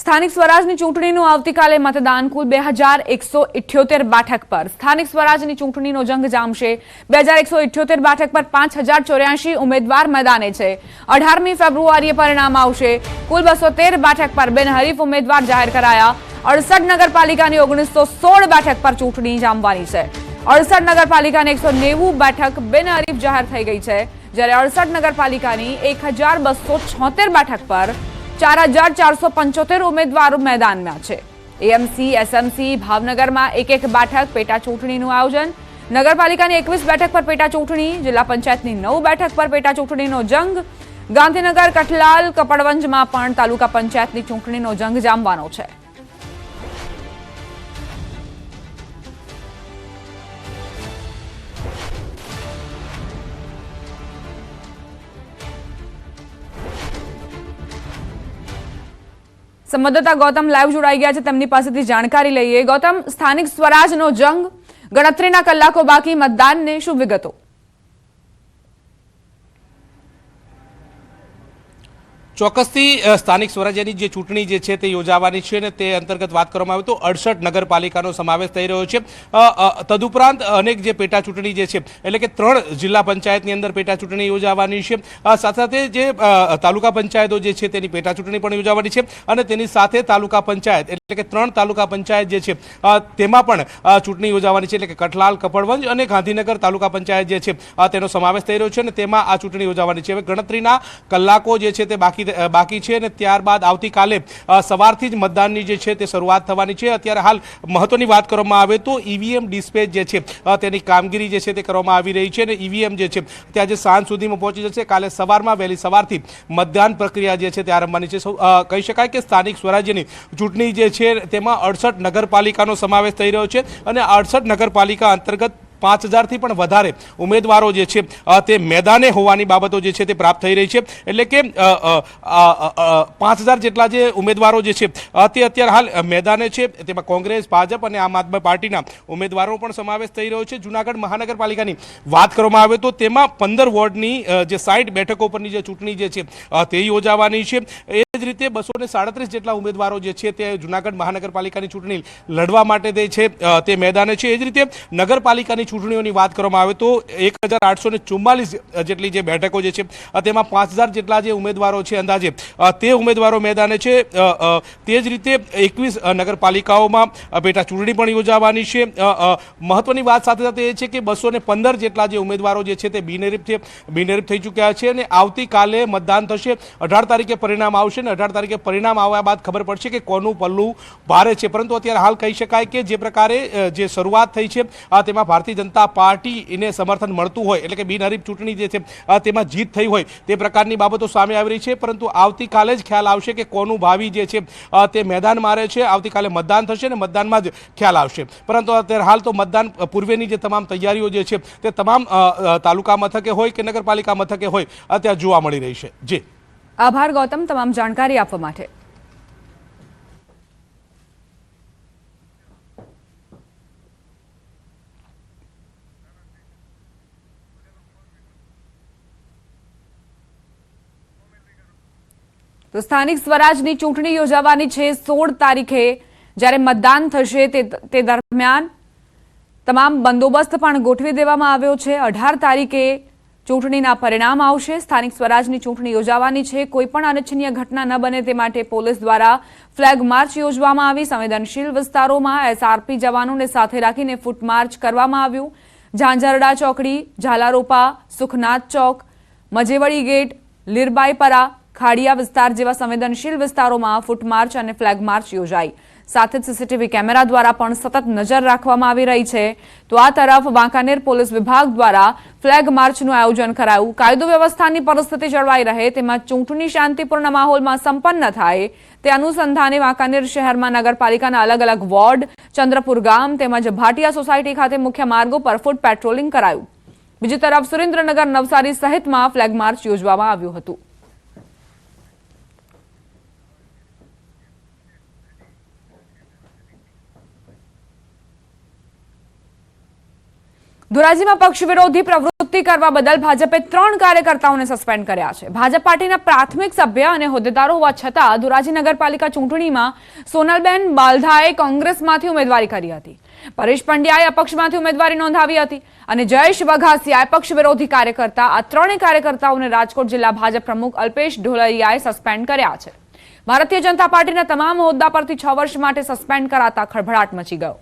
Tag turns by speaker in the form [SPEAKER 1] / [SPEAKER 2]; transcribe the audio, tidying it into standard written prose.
[SPEAKER 1] સ્થાનિક સ્વરાજની ચૂંટણીનું આવતીકાલે મતદાન કુલ 2178 બેઠક પર સ્થાનિક સ્વરાજની ચૂંટણીનો જંગ જામશે 2178 બેઠક પર 5084 ઉમેદવાર મેદાને છે 18મી ફેબ્રુઆરીએ પરિણામ આવશે કુલ 213 બેઠક પર બિનહરીફ ઉમેદવાર જાહેર કરાયા 68 નગરપાલિકાની 1916 બેઠક પર ચૂંટણી જામવાની છે 68 નગરપાલિકાની 190 બેઠક બિનહરીફ જાહેર થઈ ગઈ છે જ્યારે 68 નગરપાલિકાની 1276 બેઠક પર 4475 ઉમેદવારો મેદાનમાં છે એએમસી એસએમસી ભાવનગરમાં એક બેઠક પેટા ચૂંટણીનું આયોજન નગરપાલિકાની 21 બેઠક પર પેટા ચૂંટણી જિલ્લા પંચાયતની 9 બેઠક પર પેટા ચૂંટણીનો જંગ ગાંધીનગર કઠલાલ કપડવંજમાં પણ તાલુકા પંચાયતની ચૂંટણીનો જંગ જામવાનો છે સંવાદદાતા ગૌતમ લાઈવ જોડાઈ ગયા છે તેમની પાસેથી જાણકારી લઈએ ગૌતમ સ્થાનિક સ્વરાજનો જંગ ગણતરીના કલાકો બાકી મતદાનને શું વિગતો
[SPEAKER 2] ચોક્કસથી સ્થાનિક સ્વરાજ્યની જે ચૂંટણી જે છે તે યોજાવાની છે અને તે અંતર્ગત વાત કરવામાં આવે તો 68 નગરપાલિકાનો સમાવેશ થઈ રહ્યો છે તદુપરાંત અનેક જે પેટા ચૂંટણી જે છે એટલે કે 3 જિલ્લા પંચાયતની અંદર પેટા ચૂંટણી યોજાવાની છે સાથે સાથે જે તાલુકા પંચાયતો જે છે તેની પેટા ચૂંટણી પણ યોજાવાની છે અને તેની સાથે તાલુકા પંચાયત એટલે કે 3 તાલુકા પંચાયત જે છે તેમાં પણ ચૂંટણી યોજાવાની છે એટલે કે કઠલાલ કપડવંજ અને ગાંધીનગર તાલુકા પંચાયત જે છે તેનો સમાવેશ થઈ રહ્યો છે અને તેમાં આ ચૂંટણી યોજાવાની છે હવે ગણતરીના કલાકો જે છે તે બાકી છે અને ત્યારબાદ આવતીકાલે સવારથી જ મતદાનની જે છે તે શરૂઆત થવાની છે અત્યારે હાલ મહત્વની વાત કરવામાં આવે તો ઈવીએમ ડિસ્પેચ જે છે તેની કામગીરી જે છે તે કરવામાં આવી રહી છે અને ઈવીએમ જે છે તે આજે સાંજ સુધીમાં પહોંચી જશે કાલે સવારમાં વહેલી સવારથી મતદાન પ્રક્રિયા જે છે તે આરંભવાની છે કહી શકાય કે સ્થાનિક સ્વરાજ્યની ચૂંટણી જે છે તેમાં 68 નગરપાલિકાનો સમાવેશ થઈ રહ્યો છે અને 68 નગરપાલિકા અંતર્ગત 5000 થી પણ વધારે ઉમેદવારો જે છે તે મેદાને હોવાની બાબતો જે છે તે પ્રાપ્ત થઈ રહી છે એટલે કે 5000 જેટલા જે ઉમેદવારો જે છે તે અત્યારે હાલ મેદાને છે તેમાં કોંગ્રેસ ભાજપ અને આમ આદમી પાર્ટીના ઉમેદવારો પણ સમાવેશ થઈ રહ્યો છે જૂનાગઢ મહાનગરપાલિકાની વાત કરવામાં આવે તો તેમાં 15 વોર્ડની જે 60 બેઠકો પરની જે ચૂંટણી જે છે તે યોજાવાની છે એ જ રીતે 237 જેટલા ઉમેદવારો જે છે તે જૂનાગઢ મહાનગરપાલિકાની ચૂંટણી લડવા માટે છે તે મેદાને છે એ જ રીતે નગરપાલિકાની ચૂંટણીઓની વાત કરવામાં આવે તો 1844 જેટલી જે બેઠકો જે છે તેમાં 5000 જેટલા જે ઉમેદવારો છે અંદાજે તે ઉમેદવારો મેદાને છે તે જ રીતે 21 નગરપાલિકાઓમાં પેટા ચૂંટણી પણ યોજાવાની છે મહત્વની વાત સાથે સાથે એ છે કે 215 જેટલા જે ઉમેદવારો જે છે તે બિનહરીફ થઈ ચૂક્યા છે અને આવતીકાલે મતદાન થશે 18 તારીખે પરિણામ આવશે અને 18 તારીખે પરિણામ આવ્યા બાદ ખબર પડશે કે કોનું પલ્લું ભારે છે પરંતુ અત્યારે હાલ કહી શકાય કે જે પ્રકારે જે શરૂઆત થઈ છે તેમાં ભારતીય જનતા પાર્ટીને સમર્થન મળતું હોય એટલે કે બિનહરીફ ચૂંટણી જે છે તેમાં જીત થઈ હોય તે પ્રકારની બાબતો સામે આવી રહી છે પરંતુ આવતીકાલે જ ખ્યાલ આવશે કે કોનું ભાવિ જે છે તે મેદાન મારે છે આવતીકાલે મતદાન થશે અને મતદાનમાં જ ખ્યાલ આવશે પરંતુ અત્યારે હાલ તો મતદાન પૂર્વેની જે તમામ તૈયારીઓ જે છે તે તમામ તાલુકા મથકે હોય કે નગરપાલિકા મથકે હોય અત્યારે જોવા મળી રહી છે જી
[SPEAKER 1] આભાર ગૌતમ તમામ જાણકારી આપવા માટે તો સ્થાનિક સ્વરાજની ચૂંટણી યોજાવાની છે 16 તારીખે જ્યારે મતદાન થશે તે દરમિયાન તમામ બંદોબસ્ત પણ ગોઠવી દેવામાં આવ્યો છે 18 તારીખે ચૂંટણીના પરિણામ આવશે સ્થાનિક સ્વરાજની ચૂંટણી યોજાવાની છે કોઈપણ અનિચ્છનીય ઘટના ન બને તે માટે પોલીસ દ્વારા ફ્લેગ માર્ચ યોજવામાં આવી સંવેદનશીલ વિસ્તારોમાં એસઆરપી જવાનોને સાથે રાખીને ફૂટ માર્ચ કરવામાં આવ્યું ઝાંઝરડા ચોકડી ઝાલારોપા સુખનાથ ચોક મજેવડી ગેટ લીરબાઈપરા ખાડિયા વિસ્તાર જેવા સંવેદનશીલ વિસ્તારોમાં ફૂટ માર્ચ અને ફ્લેગ માર્ચ યોજાઈ સાથે જ સીસીટીવી કેમેરા દ્વારા પણ સતત નજર રાખવામાં આવી રહી છે તો આ તરફ વાંકાનેર પોલીસ વિભાગ દ્વારા ફ્લેગ માર્ચનું આયોજન કરાયું કાયદો વ્યવસ્થાની પરિસ્થિતિ જળવાઈ રહે તેમાં ચૂંટણી શાંતિપૂર્ણ માહોલમાં સંપન્ન થાય તે અનુસંધાને વાંકાનેર શહેરમાં નગરપાલિકાના અલગ અલગ વોર્ડ ચંદ્રપુર ગામ તેમજ ભાટિયા સોસાયટી ખાતે મુખ્ય માર્ગો પર ફૂટ પેટ્રોલિંગ કરાયું બીજી તરફ સુરેન્દ્રનગર નવસારી સહિતમાં ફ્લેગ માર્ચ યોજવામાં આવ્યું હતું ધોરાજીમાં પક્ષ વિરોધી પ્રવૃત્તિ કરવા બદલ ભાજપે 3 કાર્યકર્તાઓને સસ્પેન્ડ કર્યા છે. ભાજપ પાર્ટીના પ્રાથમિક સભ્ય અને હોદ્દેદારો હોવા છતાં ધોરાજી નગરપાલિકા ચૂંટણીમાં સોનલબેન બાલધાએ કોંગ્રેસમાંથી ઉમેદવારી કરી હતી. પરેશ પંડ્યાએ અપક્ષમાંથી ઉમેદવારી નોંધાવી હતી અને જયેશ વઘાસિયાએ પક્ષ વિરોધી કાર્યકર્તા. આ 3 કાર્યકર્તાઓને રાજકોટ જિલ્લા ભાજપ પ્રમુખ અલ્પેશ ઢોલરિયાએ સસ્પેન્ડ કર્યા છે. ભારતીય જનતા પાર્ટીના તમામ હોદ્દા પરથી 6 વર્ષ માટે સસ્પેન્ડ કરાતા ખળભળાટ મચી ગયો.